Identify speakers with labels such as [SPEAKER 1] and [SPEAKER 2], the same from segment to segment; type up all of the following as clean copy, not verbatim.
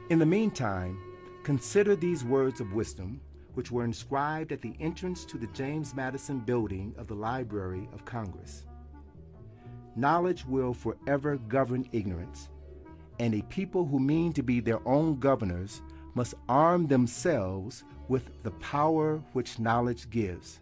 [SPEAKER 1] In the meantime, consider these words of wisdom, which were inscribed at the entrance to the James Madison building of the Library of Congress. Knowledge will forever govern ignorance, and a people who mean to be their own governors must arm themselves with the power which knowledge gives.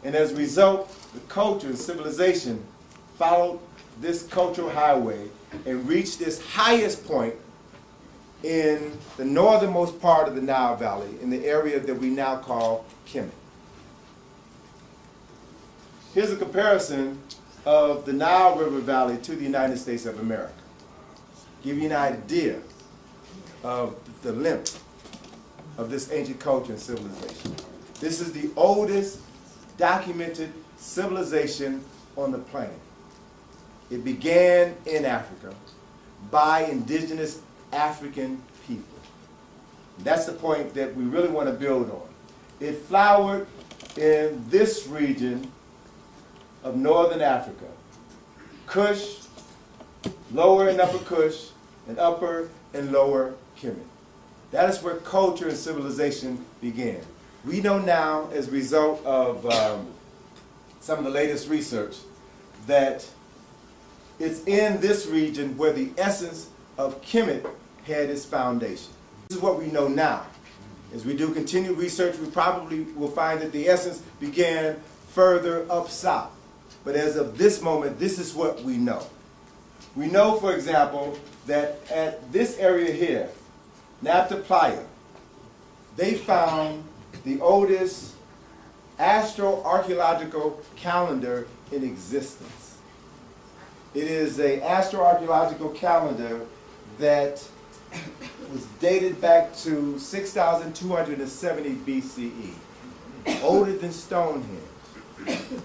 [SPEAKER 1] And as a result, the culture and civilization followed this cultural highway and reached its highest point in the northernmost part of the Nile Valley, in the area that we now call Kemet. Here's a comparison of the Nile River Valley to the United States of America. Give you an idea of the length of this ancient culture and civilization. This is the oldest documented civilization on the planet. It began in Africa by indigenous African people. That's the point that we really want to build on. It flowered in this region of northern Africa. Kush, lower and upper Kush, and upper and lower Kemet. That is where culture and civilization began. We know now, as a result of some of the latest research, that it's in this region where the essence of Kemet had its foundation. This is what we know now. As we do continued research, we probably will find that the essence began further up south. But as of this moment, this is what we know. We know, for example, that at this area here, Nabta Playa, they found the oldest astroarchaeological calendar in existence. It is an astroarchaeological calendar that was dated back to 6,270 BCE, older than Stonehenge. This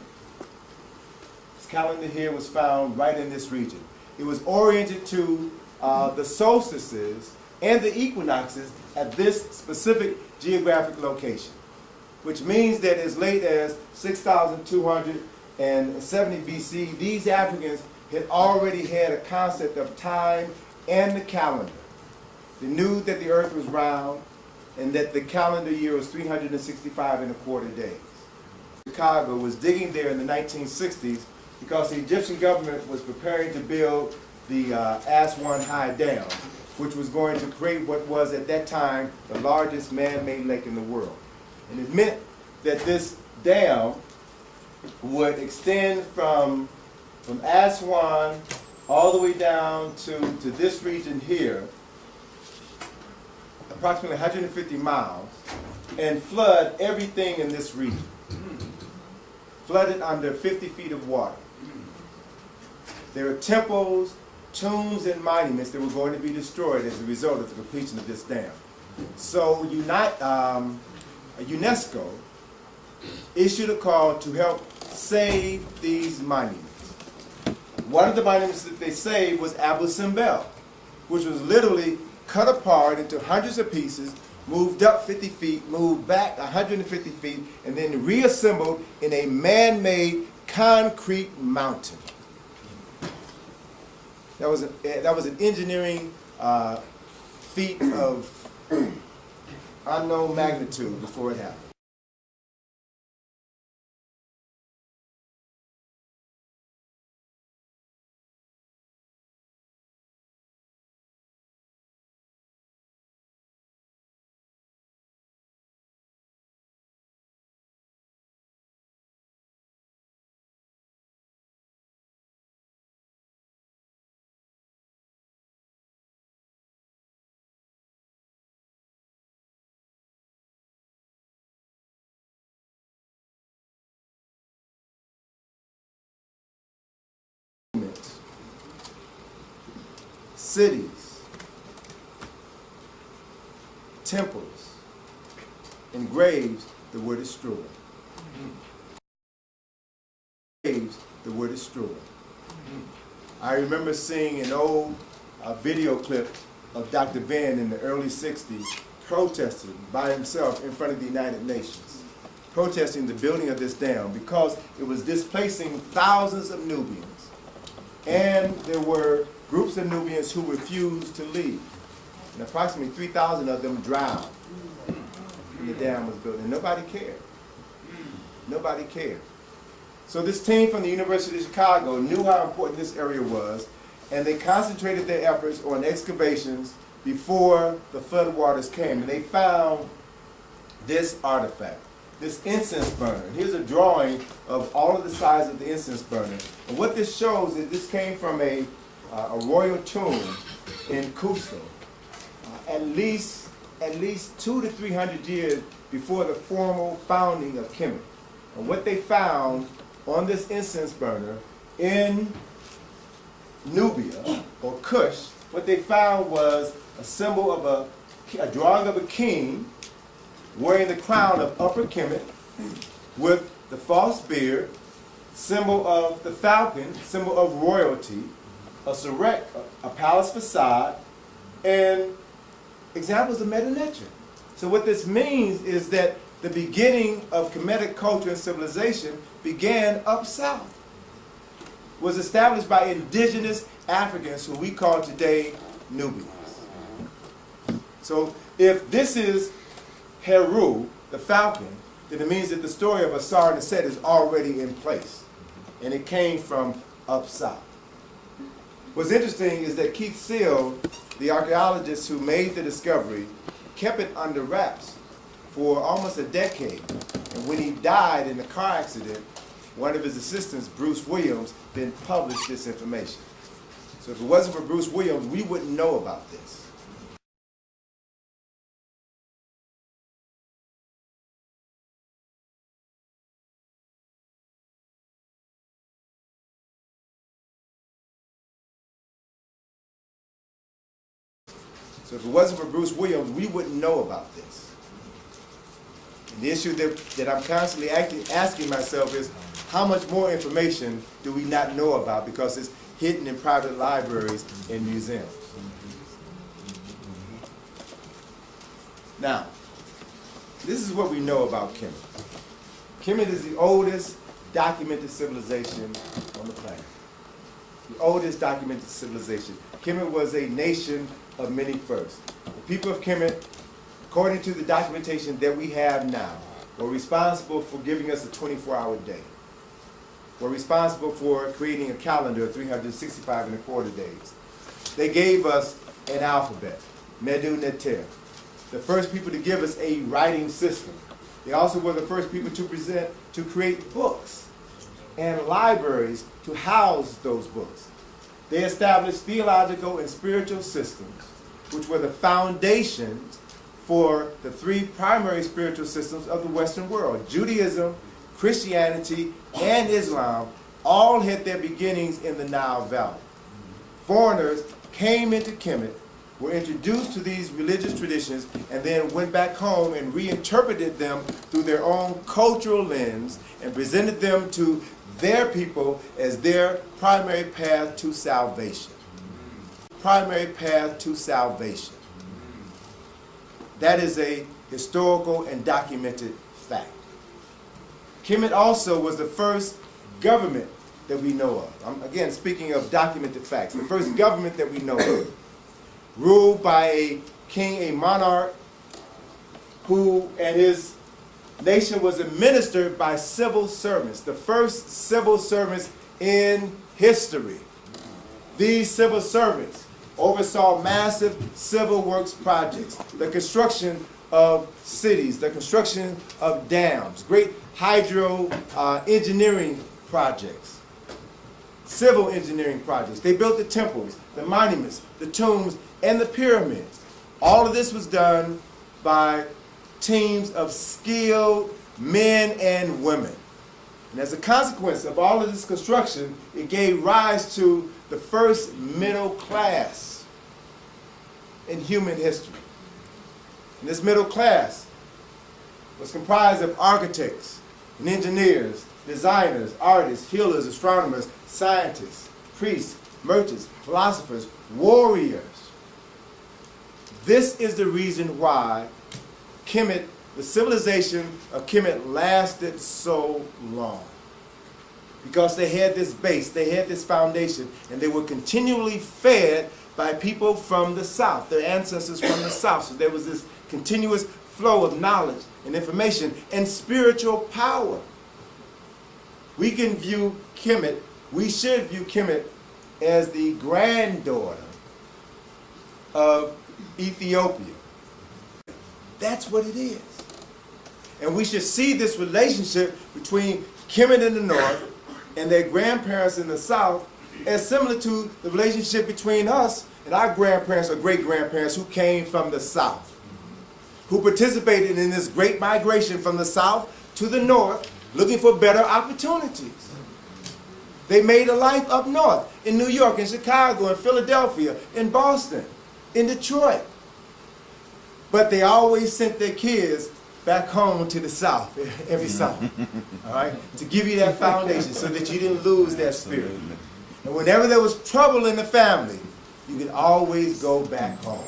[SPEAKER 1] calendar here was found right in this region. It was oriented to the solstices and the equinoxes at this specific geographic location, which means that as late as 6,270 BC, these Africans had already had a concept of time and the calendar. They knew that the earth was round and that the calendar year was 365 and a quarter days. Chicago was digging there in the 1960s because the Egyptian government was preparing to build the Aswan High Dam, which was going to create what was at that time the largest man-made lake in the world. And it meant that this dam would extend from Aswan all the way down to this region here, approximately 150 miles, and flood everything in this region. Flooded under 50 feet of water. There are temples, tombs, and monuments that were going to be destroyed as a result of the completion of this dam. So UNESCO issued a call to help save these monuments. One of the monuments that they saved was Abu Simbel, which was literally cut apart into hundreds of pieces, moved up 50 feet, moved back 150 feet, and then reassembled in a man-made concrete mountain. That was an engineering feat of unknown magnitude before it happened. Cities, temples, and graves that were destroyed. Graves that were destroyed. I remember seeing an old video clip of Dr. Ben in the early 60s protesting by himself in front of the United Nations. protesting the building of this dam because it was displacing thousands of Nubians. And there were groups of Nubians who refused to leave. And approximately 3,000 of them drowned when the dam was built. And nobody cared. Nobody cared. So this team from the University of Chicago knew how important this area was, and they concentrated their efforts on excavations before the floodwaters came. And they found this artifact, this incense burner. Here's a drawing of all of the sides of the incense burner. And what this shows is this came from a royal tomb in Cusco, at least 200 to 300 years before the formal founding of Kemet. And what they found on this incense burner in Nubia, or Kush, what they found was a symbol of a drawing of a king wearing the crown of Upper Kemet with the false beard, symbol of the falcon, symbol of royalty, a palace facade, and examples of Meta Nature. So what this means is that the beginning of Kemetic culture and civilization began up south. Was established by indigenous Africans who we call today Nubians. So if this is Heru, the falcon, then it means that the story of Asar and Set is already in place. And it came from up south. What's interesting is that Keith Seal, the archaeologist who made the discovery, kept it under wraps for almost a decade. And when he died in a car accident, one of his assistants, Bruce Williams, then published this information. So if it wasn't for Bruce Williams, we wouldn't know about this. So if it wasn't for Bruce Williams, we wouldn't know about this. And the issue that I'm constantly asking myself is, how much more information do we not know about because it's hidden in private libraries and museums? Now, this is what we know about Kemet. Kemet is the oldest documented civilization on the planet. The oldest documented civilization. Kemet was a nation of many firsts. The people of Kemet, according to the documentation that we have now, were responsible for giving us a 24-hour day. Were responsible for creating a calendar of 365 and a quarter days. They gave us an alphabet, Medu Neter, the first people to give us a writing system. They also were the first people to create books and libraries to house those books. They established theological and spiritual systems, which were the foundations for the three primary spiritual systems of the Western world. Judaism, Christianity, and Islam all had their beginnings in the Nile Valley. Foreigners came into Kemet, were introduced to these religious traditions, and then went back home and reinterpreted them through their own cultural lens and presented them to their people as their primary path to salvation. Primary path to salvation. That is a historical and documented fact. Kemet also was the first government that we know of. I'm, again, speaking of documented facts. The first government that we know of. Ruled by a king, a monarch, who and his nation was administered by civil servants. The first civil servants in history. These civil servants oversaw massive civil works projects, the construction of cities, the construction of dams, great hydro engineering projects, civil engineering projects. They built the temples, the monuments, the tombs, and the pyramids. All of this was done by teams of skilled men and women. And as a consequence of all of this construction, it gave rise to the first middle class in human history. And this middle class was comprised of architects and engineers, designers, artists, healers, astronomers, scientists, priests, merchants, philosophers, warriors. This is the reason why Kemet the civilization of Kemet lasted so long? Because they had this base, they had this foundation, and they were continually fed by people from the south, their ancestors from the south. So there was this continuous flow of knowledge and information and spiritual power. We can view Kemet, we should view Kemet as the granddaughter of Ethiopia. That's what it is. And we should see this relationship between Kemet in the north and their grandparents in the south as similar to the relationship between us and our grandparents or great-grandparents who came from the south, who participated in this great migration from the south to the north, looking for better opportunities. They made a life up north, in New York, in Chicago, in Philadelphia, in Boston, in Detroit. But they always sent their kids back home to the south every summer, all right, to give you that foundation so that you didn't lose that spirit. And whenever there was trouble in the family, you could always go back home,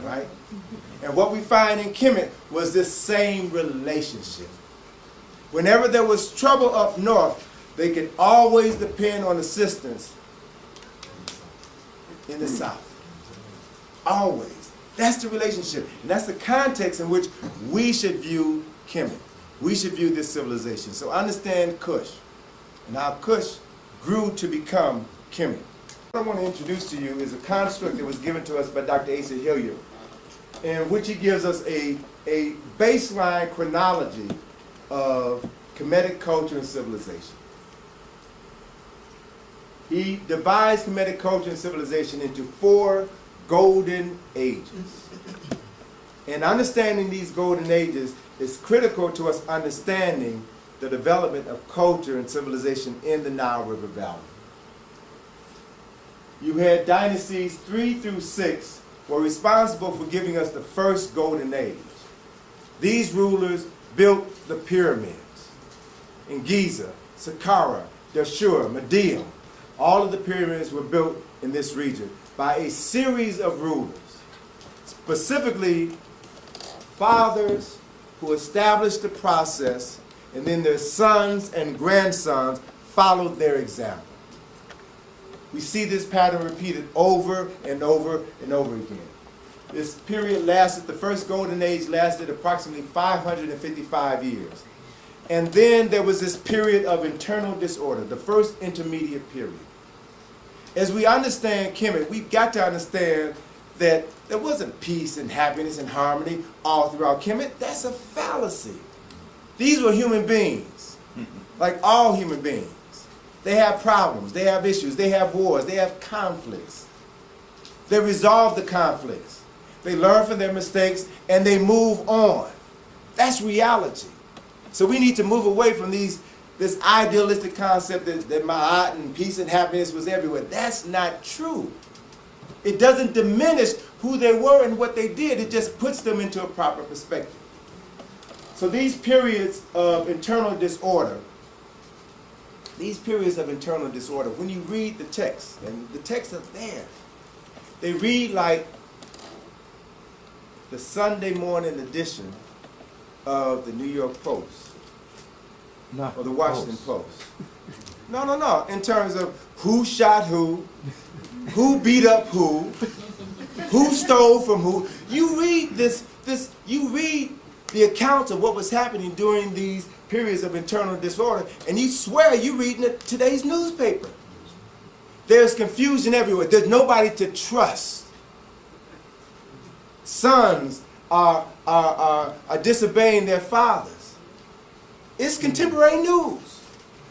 [SPEAKER 1] all right? And what we find in Kemet was this same relationship. Whenever there was trouble up north, they could always depend on assistance in the south. Always. That's the relationship. And that's the context in which we should view Kemet. We should view this civilization. So understand Cush and how Cush grew to become Kemet. What I want to introduce to you is a construct that was given to us by Dr. Asa Hilliard, in which he gives us a baseline chronology of Kemetic culture and civilization. He divides Kemetic culture and civilization into 4 golden ages. And understanding these golden ages is critical to us understanding the development of culture and civilization in the Nile River Valley. You had dynasties 3 through 6 were responsible for giving us the first golden age. These rulers built the pyramids in Giza, Saqqara, Dashur, Medium. All of the pyramids were built in this region by a series of rulers, specifically fathers who established the process, and then their sons and grandsons followed their example. We see this pattern repeated over and over and over again. This period lasted, the first golden age lasted approximately 555 years. And then there was this period of internal disorder, the first intermediate period. As we understand Kemet, we've got to understand that there wasn't peace and happiness and harmony all throughout Kemet. That's a fallacy. These were human beings, like all human beings. They have problems, they have issues, they have wars, they have conflicts. They resolve the conflicts. They learn from their mistakes and they move on. That's reality. So we need to move away from this idealistic concept that Ma'at and peace and happiness was everywhere. That's not true. It doesn't diminish who they were and what they did. It just puts them into a proper perspective. So these periods of internal disorder, when you read the text, and the texts are there, they read like the Sunday morning edition of the New York Post. Or the Washington Post. No. In terms of who shot who beat up who stole from who. You read you read the accounts of what was happening during these periods of internal disorder, and you swear you're reading today's newspaper. There's confusion everywhere. There's nobody to trust. Sons are disobeying their fathers. It's contemporary news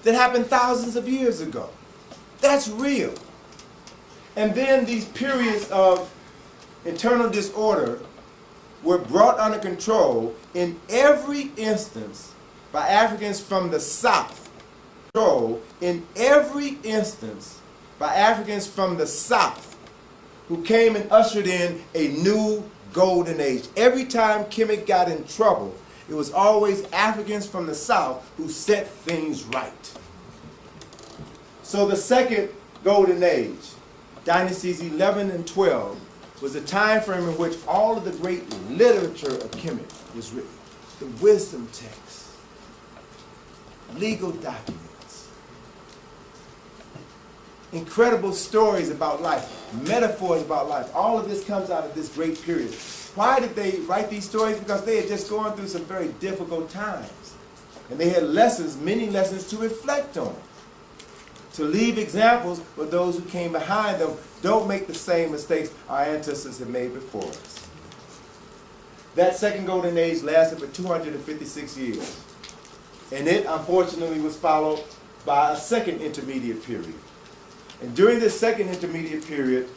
[SPEAKER 1] that happened thousands of years ago. That's real. And then these periods of internal disorder were brought under control in every instance by Africans from the South. In every instance by Africans from the South who came and ushered in a new golden age. Every time Kemet got in trouble, it was always Africans from the South who set things right. So the second golden age, dynasties 11 and 12, was a time frame in which all of the great literature of Kemet was written. the wisdom texts, legal documents, incredible stories about life, metaphors about life. All of this comes out of this great period. Why did they write these stories? Because they had just gone through some very difficult times. And they had lessons, many lessons to reflect on. To leave examples for those who came behind them. Don't make the same mistakes our ancestors had made before us. That second golden age lasted for 256 years. And it, unfortunately, was followed by a second intermediate period. And during this second intermediate period,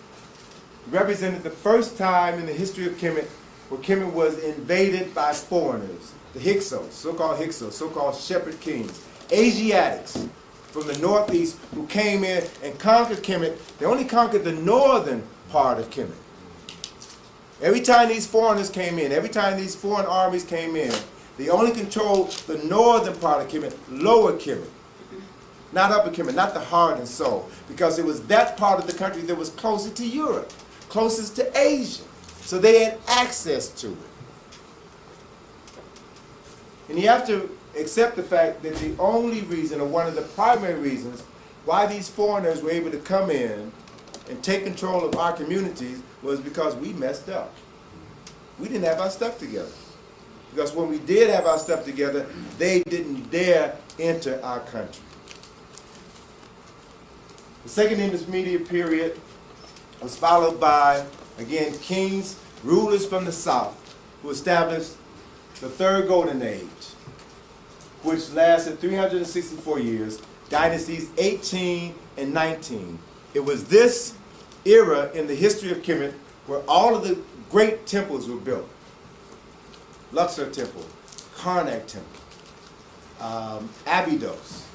[SPEAKER 1] represented the first time in the history of Kemet where Kemet was invaded by foreigners, the Hyksos, so-called shepherd kings, Asiatics from the northeast who came in and conquered Kemet. They only conquered the northern part of Kemet. Every time these foreigners came in, every time these foreign armies came in, they only controlled the northern part of Kemet, lower Kemet. Not upper Kemet, not the heart and soul, because it was that part of the country that was closer to Europe, closest to Asia. So they had access to it. And you have to accept the fact that the only reason, or one of the primary reasons, why these foreigners were able to come in and take control of our communities was because we messed up. We didn't have our stuff together. Because when we did have our stuff together, they didn't dare enter our country. The second intermediate period was followed by, again, kings, rulers from the south, who established the third golden age, which lasted 364 years, dynasties 18 and 19. It was this era in the history of Kemet where all of the great temples were built. Luxor Temple, Karnak Temple, Abydos.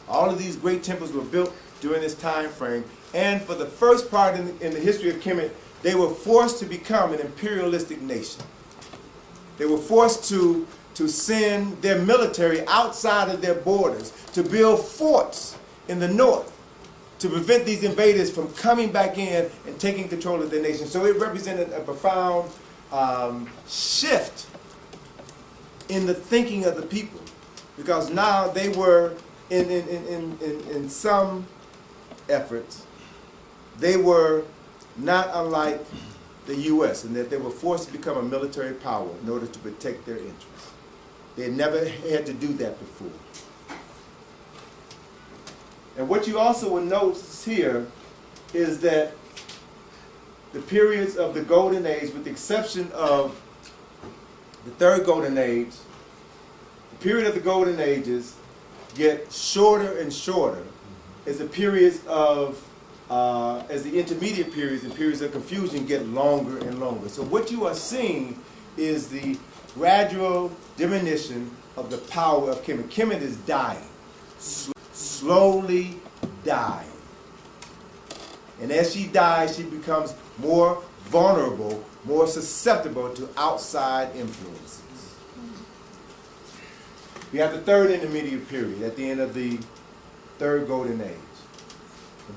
[SPEAKER 1] All of these great temples were built during this time frame. And for the first part in the history of Kemet, they were forced to become an imperialistic nation. They were forced to send their military outside of their borders, to build forts in the north, to prevent these invaders from coming back in and taking control of their nation. So it represented a profound shift in the thinking of the people, because now they were, in some efforts, they were not unlike the U.S. in that they were forced to become a military power in order to protect their interests. They had never had to do that before. And what you also will notice here is that the periods of the Golden Age, with the exception of the third Golden Age, the period of the Golden Ages get shorter and shorter as the periods of, as the intermediate periods and periods of confusion get longer and longer. So what you are seeing is the gradual diminution of the power of Kemet. Kemet is dying, slowly dying. And as she dies, she becomes more vulnerable, more susceptible to outside influences. We have the third intermediate period at the end of the third golden age.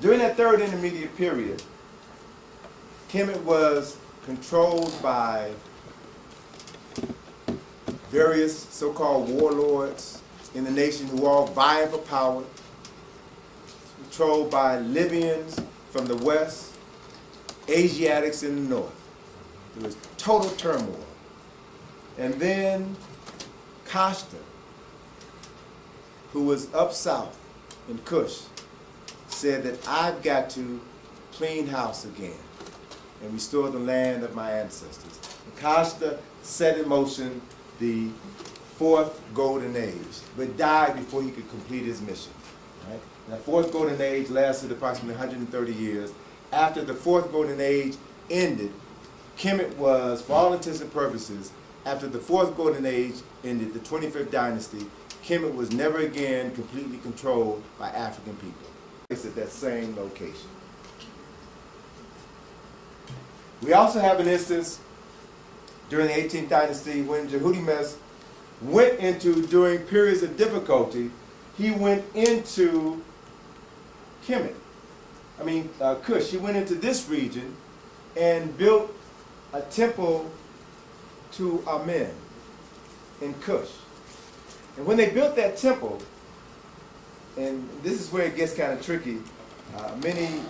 [SPEAKER 1] During that third intermediate period, Kemet was controlled by various so-called warlords in the nation who all vying for power, controlled by Libyans from the west, Asiatics in the north. There was total turmoil. And then Kashta, who was up south in Kush, said that I've got to clean house again and restore the land of my ancestors. And Kashta set in motion the fourth golden age, but died before he could complete his mission. Right? And the fourth golden age lasted approximately 130 years. After the fourth golden age ended, Kemet was, for all intents and purposes, after the fourth golden age ended, the 25th dynasty, Kemet was never again completely controlled by African people. It's at that same location. We also have an instance during the 18th dynasty when Jehoiakim went into, during periods of difficulty, he went into Kemet. Kush. He went into this region and built a temple to Amen. in Cush. And when they built that temple, and this is where it gets kind of tricky, many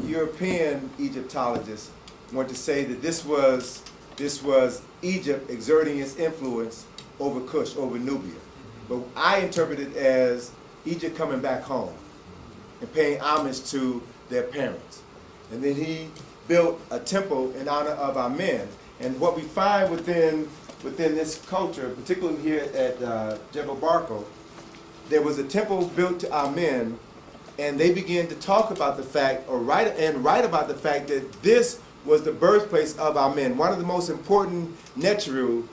[SPEAKER 1] European Egyptologists want to say that this was Egypt exerting its influence over Cush, over Nubia. But I interpret it as Egypt coming back home and paying homage to their parents. And then he built a temple in honor of Amen. And what we find within this culture, particularly here at Jebel Barco, there was a temple built to Amen, and they began to talk about the fact, or write about the fact that this was the birthplace of Amen. One of the most important Neteru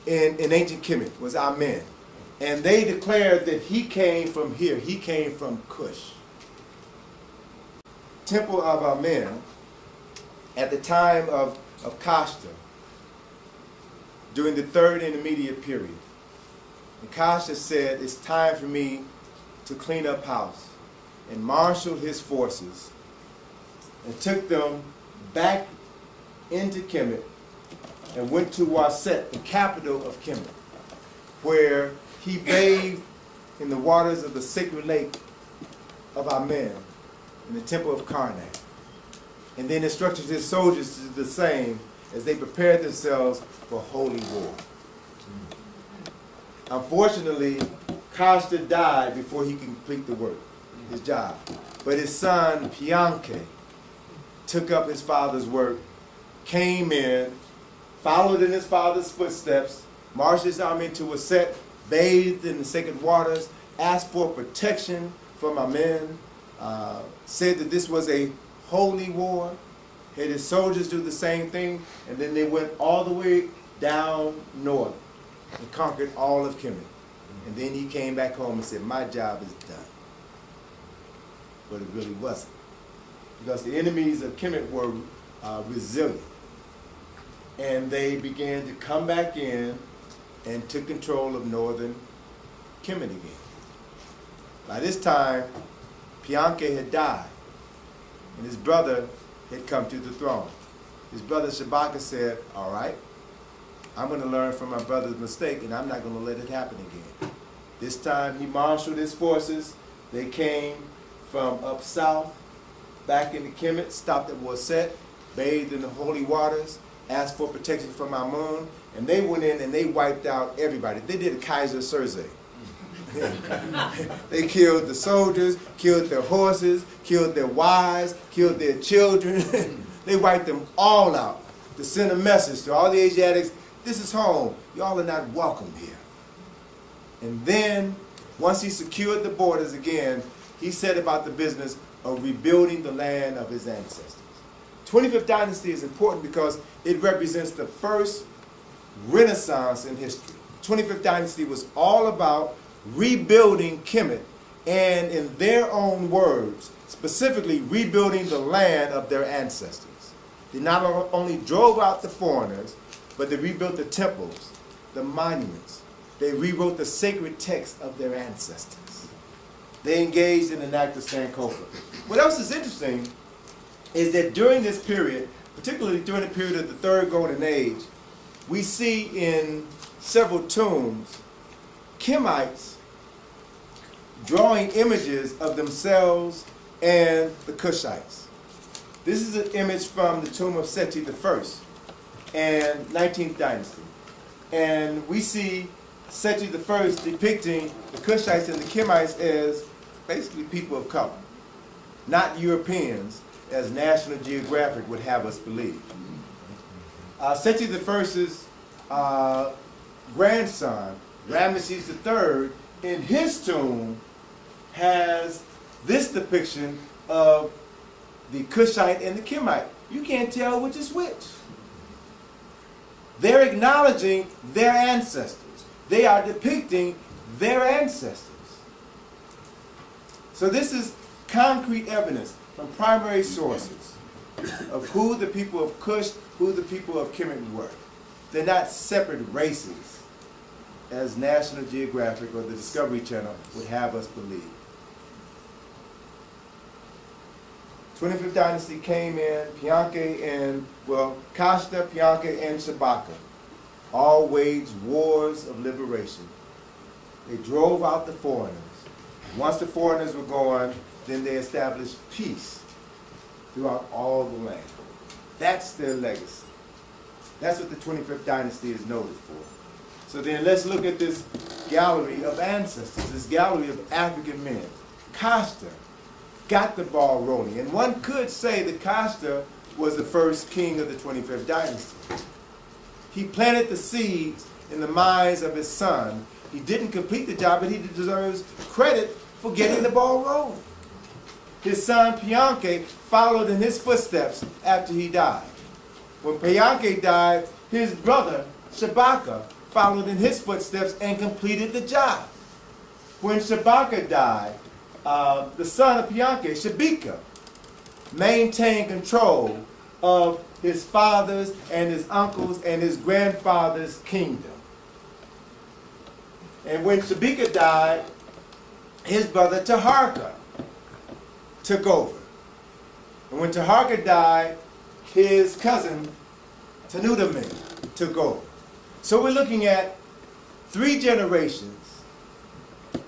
[SPEAKER 1] in ancient Kemet was Amen. And they declared that he came from here. He came from Cush. Temple of Amen, at the time of Kashta, during the third intermediate period. And Kashta said, it's time for me to clean up house, and marshaled his forces and took them back into Kemet and went to Waset, the capital of Kemet, where he bathed in the waters of the sacred lake of Amen in the temple of Karnak. And then instructed his soldiers to do the same as they prepared themselves for holy war. Unfortunately, Kashta died before he could complete the work, his job. But his son, Pianke, took up his father's work, came in, followed in his father's footsteps, marched his army to Waset, bathed in the sacred waters, asked for protection from Amen, said that this was a holy war, had his soldiers do the same thing, and then they went all the way down north and conquered all of Kemet. And then he came back home and said, my job is done. But it really wasn't. Because the enemies of Kemet were resilient. And they began to come back in and took control of northern Kemet again. By this time, Pianke had died, and his brother had come to the throne. His brother Shabaka said, all right, I'm going to learn from my brother's mistake, and I'm not going to let it happen again. This time he marshaled his forces. They came from up south, back into Kemet, stopped at Waset, bathed in the holy waters, asked for protection from Amun, and they went in and they wiped out everybody. They did a Kaiser Soze. They killed the soldiers, killed their horses, killed their wives, killed their children. They wiped them all out to send a message to all the Asiatics, this is home. Y'all are not welcome here. And then, once he secured the borders again, he set about the business of rebuilding the land of his ancestors. 25th dynasty is important because it represents the first Renaissance in history. 25th dynasty was all about rebuilding Kemet, and in their own words, specifically rebuilding the land of their ancestors. They not only drove out the foreigners, but they rebuilt the temples, the monuments. They rewrote the sacred texts of their ancestors. They engaged in an act of Sankofa. What else is interesting is that during this period, particularly during the period of the Third Golden Age, we see in several tombs Kemites drawing images of themselves and the Cushites. This is an image from the tomb of Seti I and 19th dynasty. And we see Seti I depicting the Cushites and the Kemites as basically people of color, not Europeans, as National Geographic would have us believe. Seti I's grandson, Ramesses III, in his tomb has this depiction of the Cushite and the Kemite. You can't tell which is which. They're acknowledging their ancestors. They are depicting their ancestors. So this is concrete evidence from primary sources of who the people of Cush, who the people of Kemet were. They're not separate races, as National Geographic or the Discovery Channel would have us believe. 25th dynasty came in, Pianke and, well, Kashta, Pianke, and Shabaka. all waged wars of liberation. They drove out the foreigners. Once the foreigners were gone, then they established peace throughout all the land. That's their legacy. That's what the 25th dynasty is noted for. So then let's look at this gallery of ancestors, this gallery of African men. Costa got the ball rolling. And one could say that Costa was the first king of the 25th dynasty. He planted the seeds in the minds of his son. He didn't complete the job, but he deserves credit for getting the ball rolling. His son Pianke followed in his footsteps after he died. When Pianke died, his brother Shabaka followed in his footsteps and completed the job. When Shabaka died, the son of Pianke, Shabika, maintained control of his father's and his uncle's and his grandfather's kingdom. And when Shabika died, his brother Taharka took over. And when Taharka died, his cousin Tanudamen took over. So we're looking at 3 generations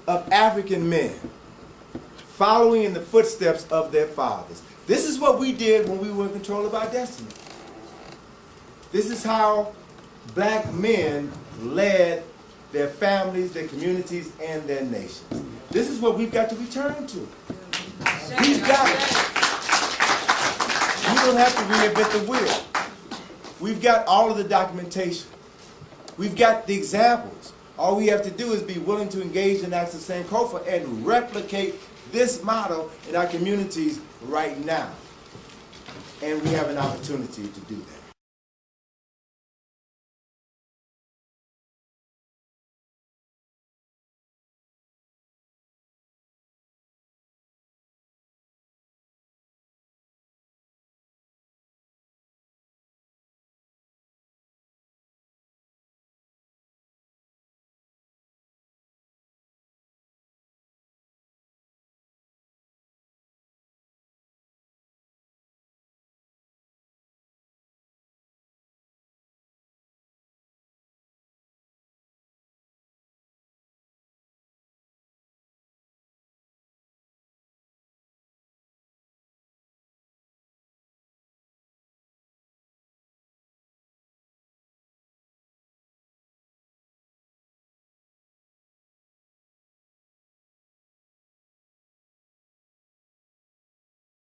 [SPEAKER 1] of African men following in the footsteps of their fathers. This is what we did when we were in control of our destiny. This is how black men led their families, their communities, and their nations. This is what we've got to return to. We've got it. We don't have to reinvent the wheel. We've got all of the documentation. We've got the examples. All we have to do is be willing to engage in acts of Sankofa and replicate this model in our communities right now. And we have an opportunity to do that.